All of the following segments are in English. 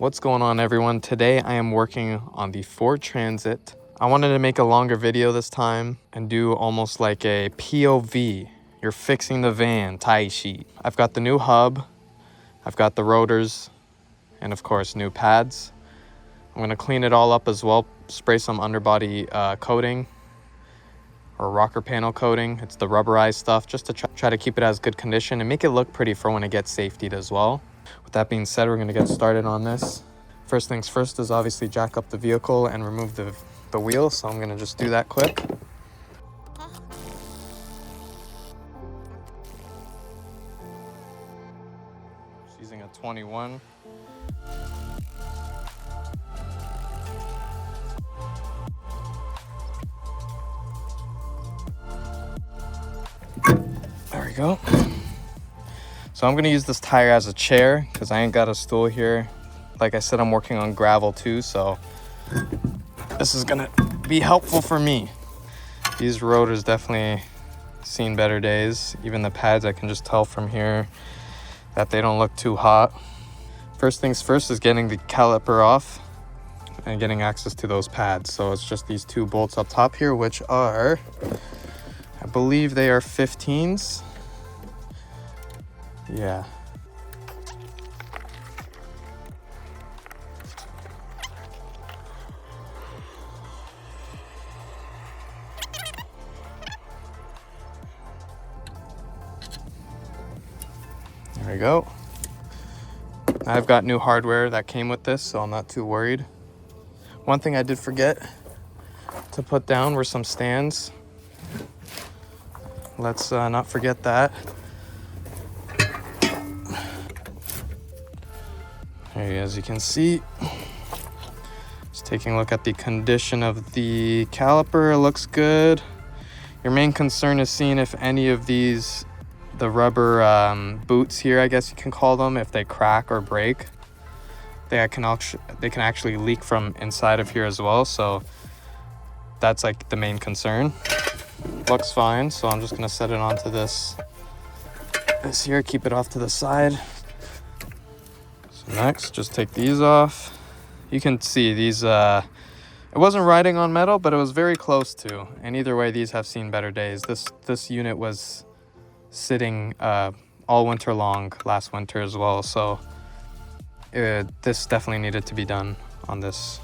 What's going on, everyone? Today I am working on the Ford Transit. I wanted to make a longer video this time and do almost like a POV. You're fixing the van tie sheet. I've got the new hub, I've got the rotors, and of course new pads. I'm gonna clean it all up as well, spray some underbody coating or rocker panel coating. It's the rubberized stuff, just to try to keep it as good condition and make it look pretty for when it gets safetied as well. With that being said, we're gonna get started on this. First things first is obviously jack up the vehicle and remove the wheel, so I'm gonna just do that quick. Just using a 21. There we go. So I'm gonna use this tire as a chair because I ain't got a stool here. Like I said, I'm working on gravel too, so this is gonna be helpful for me. These rotors definitely seen better days. Even the pads, I can just tell from here that they don't look too hot. First things first is getting the caliper off and getting access to those pads. So it's just these two bolts up top here, which are, I believe they are 15s. Yeah. There we go. I've got new hardware that came with this, so I'm not too worried. One thing I did forget to put down were some stands. Let's not forget that. As you can see, just taking a look at the condition of the caliper, it looks good. Your main concern is seeing if any of these, the rubber boots here, I guess you can call them, if they crack or break. They can actually leak from inside of here as well, so that's like the main concern. Looks fine, so I'm just gonna set it onto this here, keep it off to the side. So next, just take these off. You can see these, it wasn't riding on metal, but it was very close to. And either way, these have seen better days. This unit was sitting all winter long last winter as well, so this definitely needed to be done on this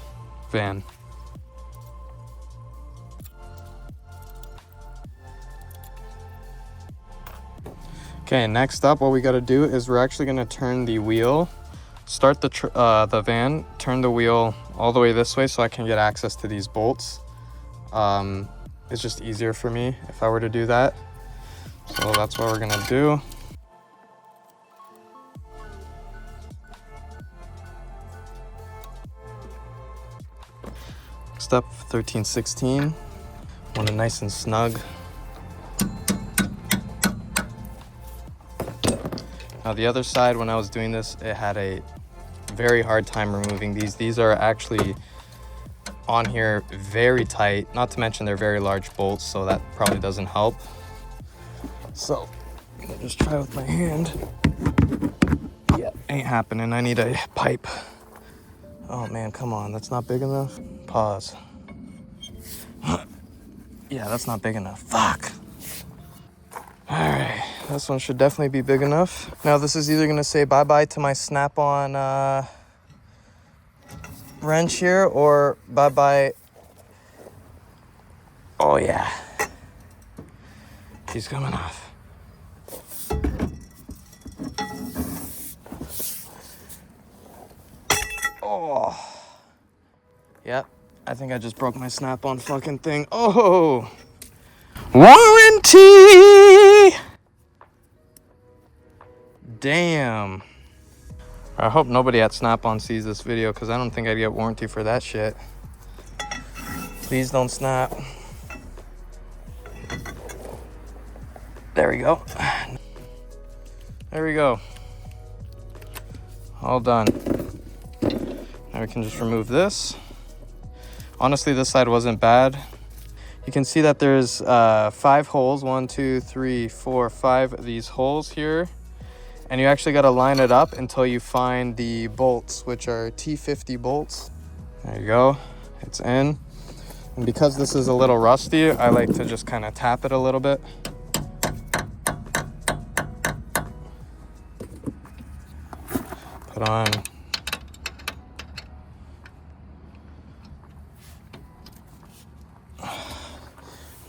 van. Okay, next up, what we got to do is we're actually going to turn the wheel, start the van, turn the wheel all the way this way so I can get access to these bolts. It's just easier for me if I were to do that. So that's what we're going to do. Next up, 1316. Want it nice and snug. Now the other side, when I was doing this, it had a very hard time removing these. These are actually on here very tight, not to mention they're very large bolts, so that probably doesn't help. So I'm gonna just try with my hand. Yeah, ain't happening. I need a pipe. Oh man, come on, that's not big enough. Pause. Yeah, that's not big enough. Fuck. All right, this one should definitely be big enough. Now this is either gonna say bye-bye to my snap-on wrench here, or bye-bye. Oh yeah, he's coming off. Oh, yep, I think I just broke my snap-on fucking thing. Oh, warranty! Damn. I hope nobody at Snap-on sees this video, because I don't think I'd get warranty for that shit. Please don't snap. There we go. There we go. All done. Now we can just remove this. Honestly, this side wasn't bad. You can see that there's 5 holes. 1, 2, 3, 4, 5 of these holes here. And you actually got to line it up until you find the bolts, which are T50 bolts. There you go, it's in. And because this is a little rusty, I like to just kind of tap it a little bit. Put on.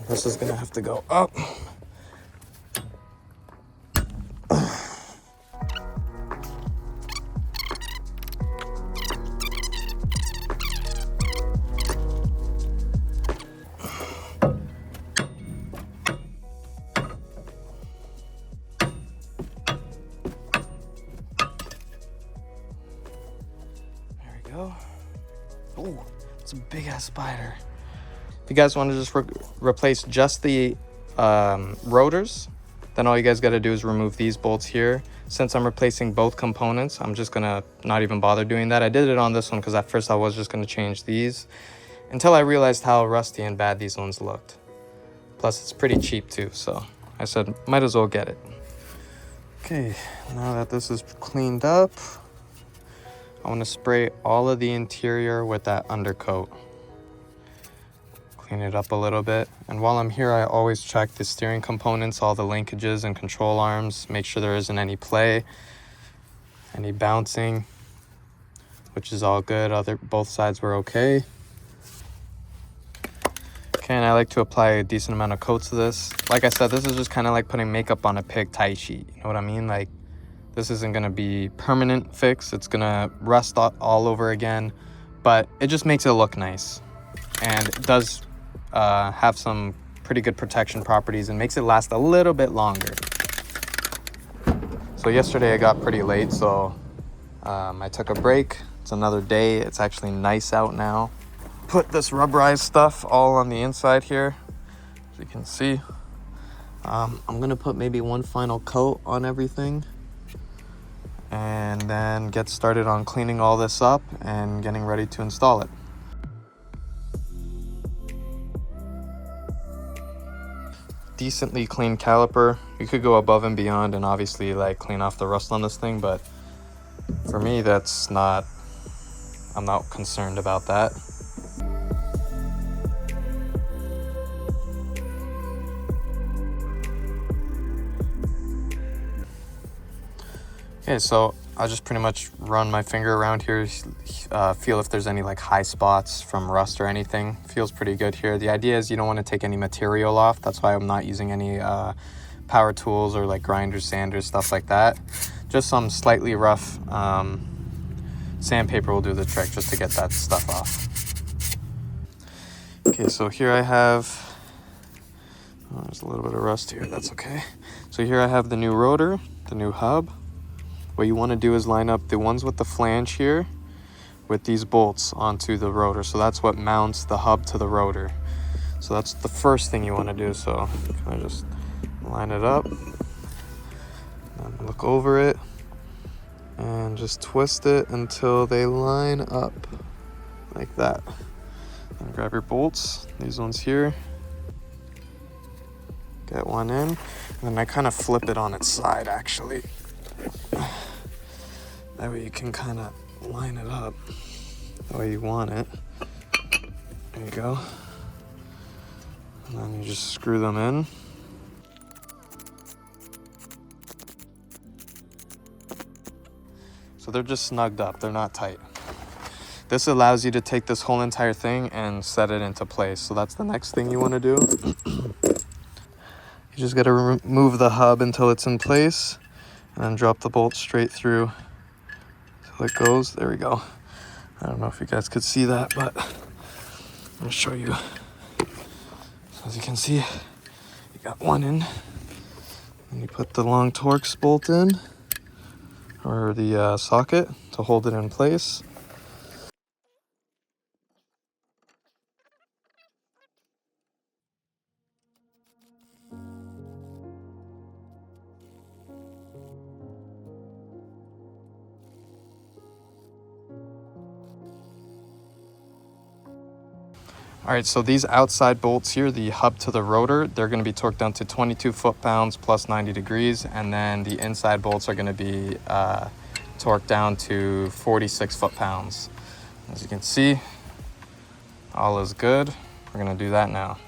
This is gonna have to go up. Oh, it's a big ass spider. If you guys want to just replace just the rotors, then all you guys got to do is remove these bolts here. Since I'm replacing both components, I'm just gonna not even bother doing that. I did it on this one because at first I was just gonna change these until I realized how rusty and bad these ones looked. Plus it's pretty cheap too, so I said might as well get it. Okay, now that this is cleaned up, I want to spray all of the interior with that undercoat. Clean it up a little bit. And while I'm here, I always check the steering components, all the linkages and control arms, make sure there isn't any play, any bouncing, which is all good. Both sides were okay. Okay, and I like to apply a decent amount of coats to this. Like I said, this is just kind of like putting makeup on a pig tie sheet. You know what I mean? Like, this isn't gonna be permanent fix. It's gonna rust all over again, but it just makes it look nice. And it does have some pretty good protection properties and makes it last a little bit longer. So yesterday I got pretty late, so I took a break. It's another day. It's actually nice out now. Put this rubberized stuff all on the inside here, as you can see. I'm gonna put maybe one final coat on everything and then get started on cleaning all this up and getting ready to install it. Decently clean caliper. You could go above and beyond and obviously like clean off the rust on this thing, but for me I'm not concerned about that. Okay, so I'll just pretty much run my finger around here, feel if there's any like high spots from rust or anything. Feels pretty good here. The idea is you don't want to take any material off. That's why I'm not using any power tools or like grinders, sanders, stuff like that. Just some slightly rough sandpaper will do the trick just to get that stuff off. Okay, so here I have, there's a little bit of rust here, that's okay. So here I have the new rotor, the new hub. What you want to do is line up the ones with the flange here with these bolts onto the rotor. So that's what mounts the hub to the rotor. So that's the first thing you want to do. So kind of just line it up, and look over it, and just twist it until they line up like that. And grab your bolts, these ones here, get one in, and then I kind of flip it on its side actually. That way you can kind of line it up the way you want it. There you go. And then you just screw them in. So they're just snugged up, they're not tight. This allows you to take this whole entire thing and set it into place. So that's the next thing you want to do. You just got to remove the hub until it's in place and then drop the bolt straight through till it goes. There we go. I don't know if you guys could see that, but I'm gonna show you. So as you can see, you got one in, and you put the long Torx bolt in, or the socket to hold it in place. All right, so these outside bolts here, the hub to the rotor, they're going to be torqued down to 22 foot-pounds plus 90 degrees. And then the inside bolts are going to be torqued down to 46 foot-pounds. As you can see, all is good. We're going to do that now.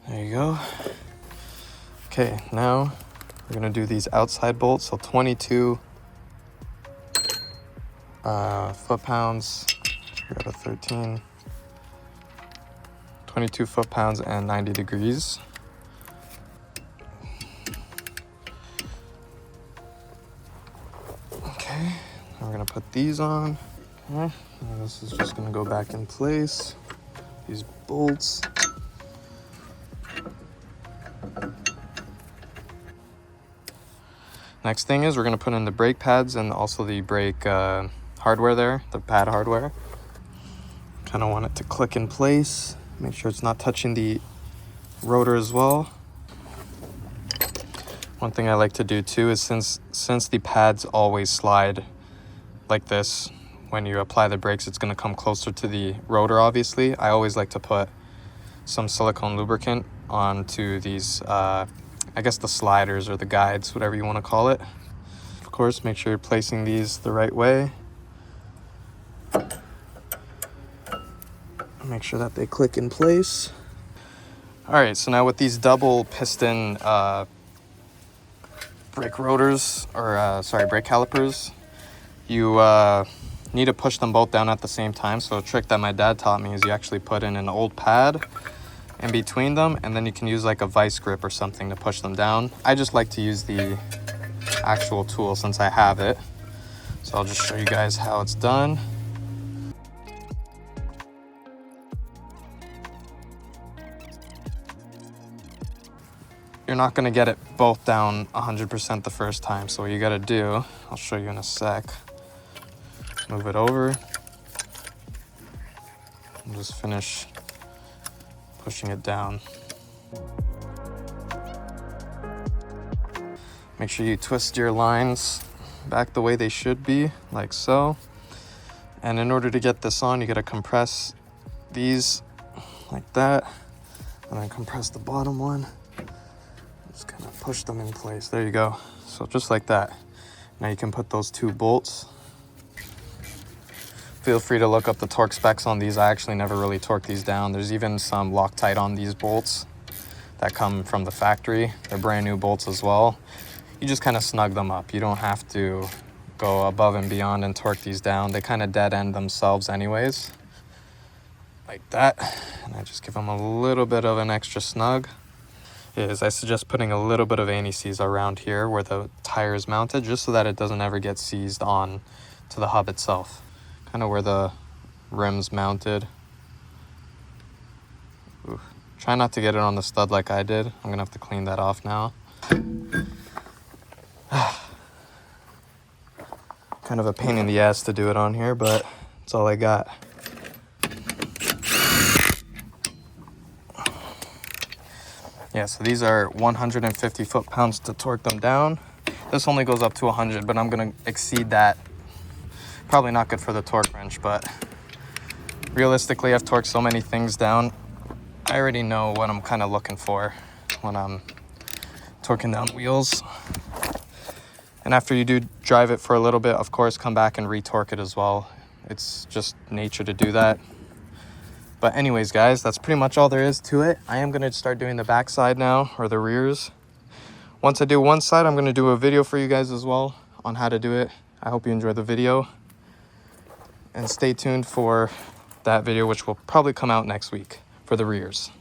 There you go. Okay, now we're gonna do these outside bolts. So 22 foot-pounds. We got a 13. 22 foot-pounds and 90 degrees. Okay, now we're gonna put these on. Okay, and this is just gonna go back in place. These bolts. Next thing is we're going to put in the brake pads and also the brake hardware there, the pad hardware. Kind of want it to click in place. Make sure it's not touching the rotor as well. One thing I like to do too is since the pads always slide like this, when you apply the brakes, it's going to come closer to the rotor, obviously. I always like to put some silicone lubricant onto these I guess the sliders or the guides, whatever you want to call it. Of course, make sure you're placing these the right way. Make sure that they click in place. All right, so now with these double piston brake rotors, or brake calipers, you need to push them both down at the same time. So a trick that my dad taught me is you actually put in an old pad in between them, and then you can use like a vice grip or something to push them down. I just like to use the actual tool since I have it. So I'll just show you guys how it's done. You're not gonna get it both down 100% the first time. So what you gotta do, I'll show you in a sec. Move it over. And just finish pushing it down. Make sure you twist your lines back the way they should be, like so. And in order to get this on, you gotta compress these like that, and then compress the bottom one. Just kind of push them in place. There you go. So just like that. Now you can put those two bolts. Feel free to look up the torque specs on these. I actually never really torqued these down. There's even some Loctite on these bolts that come from the factory. They're brand new bolts as well. You just kind of snug them up. You don't have to go above and beyond and torque these down. They kind of dead end themselves anyways. Like that. And I just give them a little bit of an extra snug. I suggest putting a little bit of anti-seize around here where the tire is mounted, just so that it doesn't ever get seized on to the hub itself. Kind of where the rim's mounted. Ooh. Try not to get it on the stud like I did. I'm gonna have to clean that off now. Kind of a pain in the ass to do it on here, but it's all I got. Yeah, so these are 150 foot-pounds to torque them down. This only goes up to 100, but I'm gonna exceed that. Probably not good for the torque wrench, but realistically, I've torqued so many things down. I already know what I'm kind of looking for when I'm torquing down wheels. And after you do drive it for a little bit, of course, come back and re-torque it as well. It's just nature to do that. But anyways, guys, that's pretty much all there is to it. I am gonna start doing the backside now, or the rears. Once I do one side, I'm gonna do a video for you guys as well on how to do it. I hope you enjoy the video. And stay tuned for that video, which will probably come out next week for the rears.